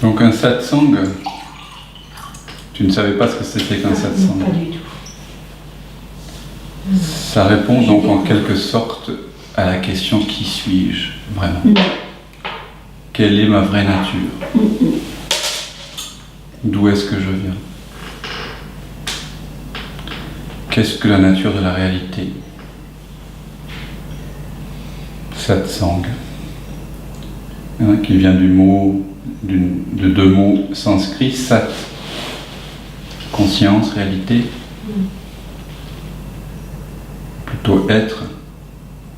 Donc un satsang, tu ne savais pas ce que c'était qu'un satsang? Non, pas du tout. Ça répond donc en quelque sorte à la question qui suis-je vraiment? Quelle est ma vraie nature? D'où est-ce que je viens? Qu'est-ce que la nature de la réalité? Satsang, qui vient de deux mots sanscrits, sat, conscience, réalité, plutôt être,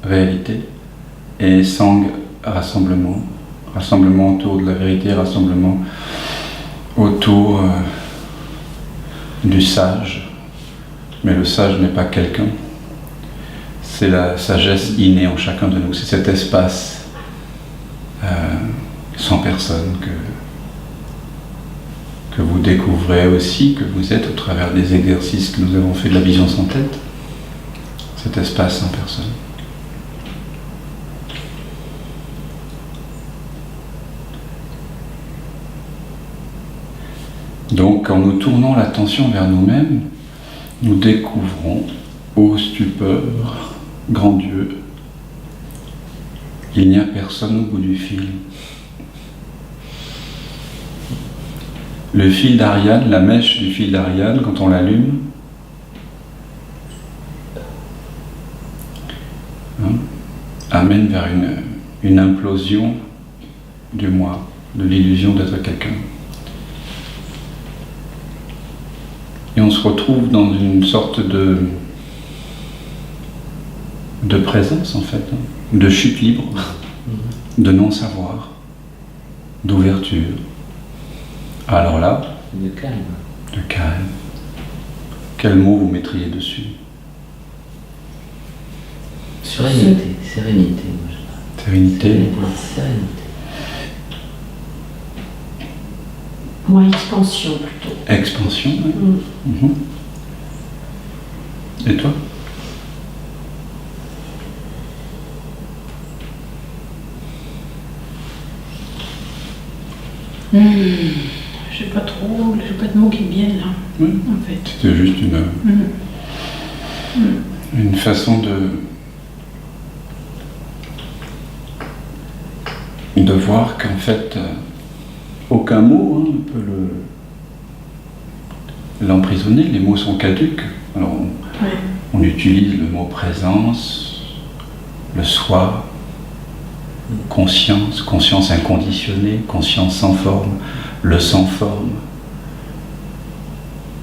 réalité, et sang, rassemblement, rassemblement autour de la vérité, rassemblement autour du sage. Mais le sage n'est pas quelqu'un, c'est la sagesse innée en chacun de nous, c'est cet espace sans personne que vous découvrez aussi, que vous êtes au travers des exercices que nous avons fait de la vision sans tête, cet espace sans personne. Donc en nous tournant l'attention vers nous-mêmes, nous découvrons, ô stupeur, grand Dieu, il n'y a personne au bout du fil. Le fil d'Ariane, la mèche du fil d'Ariane, quand on l'allume, amène vers une implosion du moi, de l'illusion d'être quelqu'un. Et on se retrouve dans une sorte de présence en fait, de chute libre, de non-savoir, d'ouverture. Alors là, de calme. De calme. Quel mot vous mettriez dessus? Sérénité, sérénité. Moi, je Sérénité. Sérénité. Moi, expansion plutôt. Expansion, oui. Et toi? J'ai pas de mots qui me viennent là, en fait. C'était juste une façon de voir qu'en fait, aucun mot ne peut l'emprisonner, les mots sont caducs. Alors on utilise le mot présence, le soi, conscience, conscience inconditionnée, conscience sans forme, le sans forme,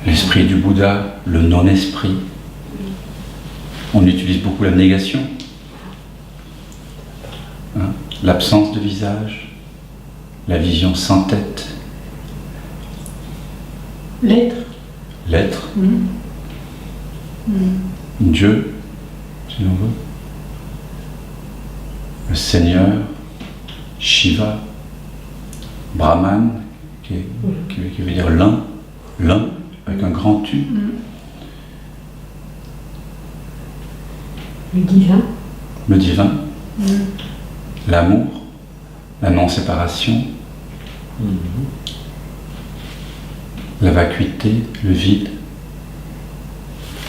l'esprit du Bouddha, le non-esprit. On utilise beaucoup la négation, l'absence de visage, la vision sans tête. L'être. L'être. Dieu, si l'on veut. Le Seigneur, Shiva, Brahman, qui veut dire l'un, avec un grand U. Le divin. Le divin. L'amour, la non-séparation, la vacuité, le vide,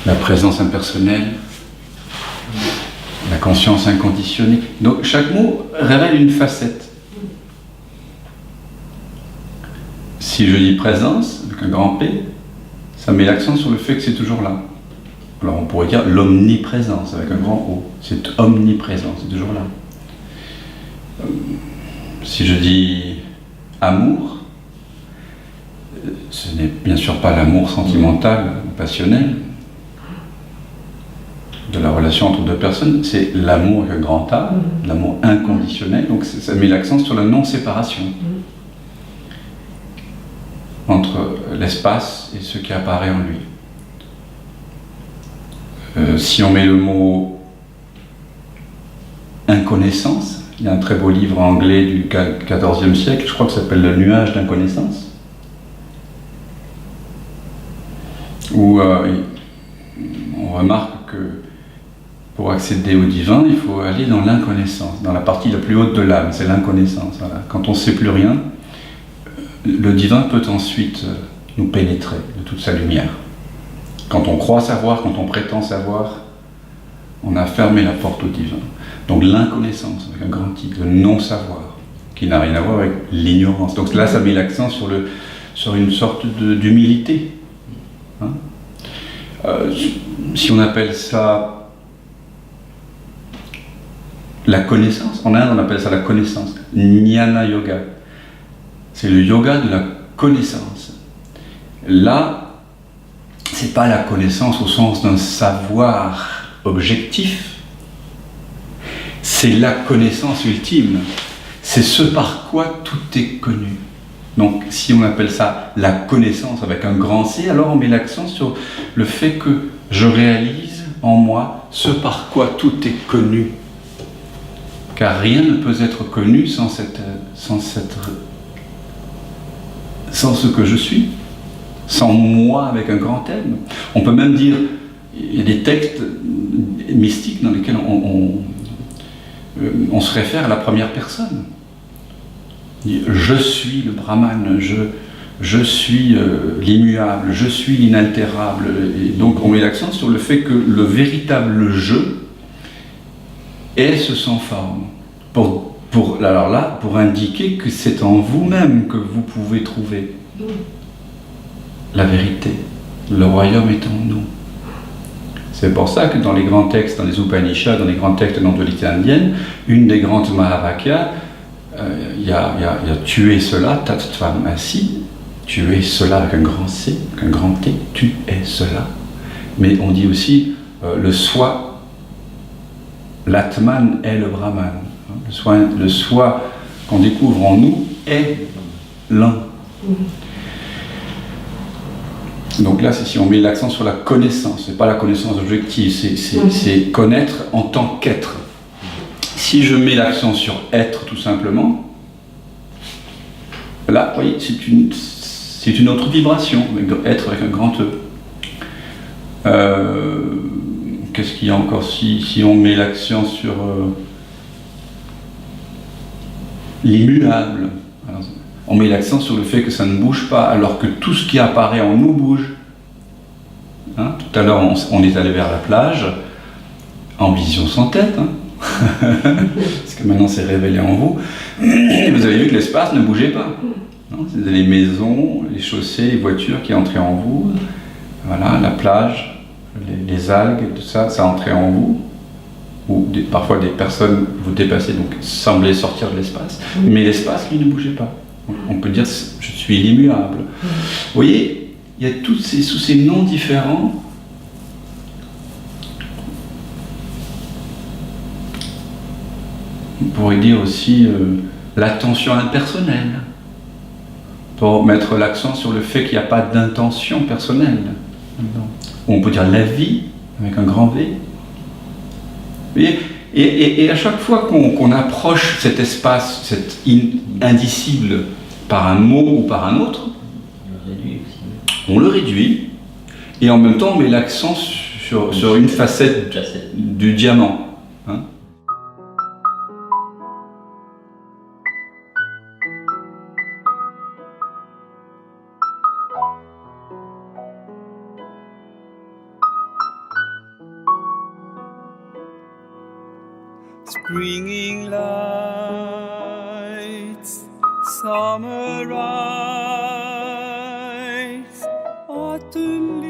la présence impersonnelle, la conscience inconditionnée. Donc chaque mot révèle une facette. Si je dis présence, avec un grand P, ça met l'accent sur le fait que c'est toujours là. Alors on pourrait dire l'omniprésence, avec un grand O. C'est omniprésent, c'est toujours là. Si je dis amour, ce n'est bien sûr pas l'amour sentimental, passionnel, de la relation entre deux personnes, c'est l'amour avec un grand A, l'amour inconditionnel, donc ça met l'accent sur la non-séparation entre l'espace et ce qui apparaît en lui. Si on met le mot inconnaissance, il y a un très beau livre anglais du XIVe siècle, je crois que ça s'appelle Le nuage d'inconnaissance, où on remarque que pour accéder au divin, il faut aller dans l'inconnaissance, dans la partie la plus haute de l'âme, c'est l'inconnaissance. Voilà. Quand on ne sait plus rien, le divin peut ensuite nous pénétrer de toute sa lumière. Quand on croit savoir, quand on prétend savoir, on a fermé la porte au divin. Donc l'inconnaissance, avec un grand titre, le non-savoir, qui n'a rien à voir avec l'ignorance. Donc là, ça met l'accent sur une sorte d'humilité. Hein, si on appelle ça la connaissance, en Inde on appelle ça la connaissance, Jnana Yoga. C'est le yoga de la connaissance. Là, c'est pas la connaissance au sens d'un savoir objectif, c'est la connaissance ultime. C'est ce par quoi tout est connu. Donc, si on appelle ça la connaissance avec un grand C, alors on met l'accent sur le fait que je réalise en moi ce par quoi tout est connu. Car rien ne peut être connu sans ce que je suis, sans moi avec un grand M. On peut même dire, il y a des textes mystiques dans lesquels on se réfère à la première personne. Je suis le Brahman, je suis l'immuable, je suis l'inaltérable. Et donc on met l'accent sur le fait que le véritable je est ce sans forme. Alors là, pour indiquer que c'est en vous-même que vous pouvez trouver la vérité. Le royaume est en nous. C'est pour ça que dans les grands textes, dans les Upanishads, dans les grands textes de l'Indolité indienne, une des grandes Mahavakyas, il y a tu es cela, tatvamasi, tu es cela avec un grand C, avec un grand T, tu es cela. Mais on dit aussi le soi, l'atman est le brahman. Le soi qu'on découvre en nous est l'un. Donc là, c'est si on met l'accent sur la connaissance, c'est pas la connaissance objective, c'est connaître en tant qu'être. Si je mets l'accent sur être tout simplement, là, vous voyez, c'est une autre vibration, être avec un grand E. Qu'est-ce qu'il y a encore si on met l'accent sur l'immuable, alors, on met l'accent sur le fait que ça ne bouge pas, alors que tout ce qui apparaît en nous bouge. Hein, tout à l'heure, on est allé vers la plage, en vision sans tête, hein, parce que maintenant c'est révélé en vous, et vous avez vu que l'espace ne bougeait pas. C'est les maisons, les chaussées, les voitures qui entraient en vous, voilà, la plage, les algues, tout ça, ça entrait en vous. Ou parfois des personnes vous dépassez, donc semblaient sortir de l'espace, mais l'espace, lui, ne bougeait pas. On peut dire, je suis l'immuable. Vous voyez, il y a tous ces noms différents. On pourrait dire aussi l'attention impersonnelle, pour mettre l'accent sur le fait qu'il n'y a pas d'intention personnelle. On peut dire la vie, avec un grand V. Et à chaque fois qu'on approche cet espace, cet indicible, par un mot ou par un autre, on le réduit, et en même temps on met l'accent sur une facette du diamant. Hein. Springing lights, summer rise, autumn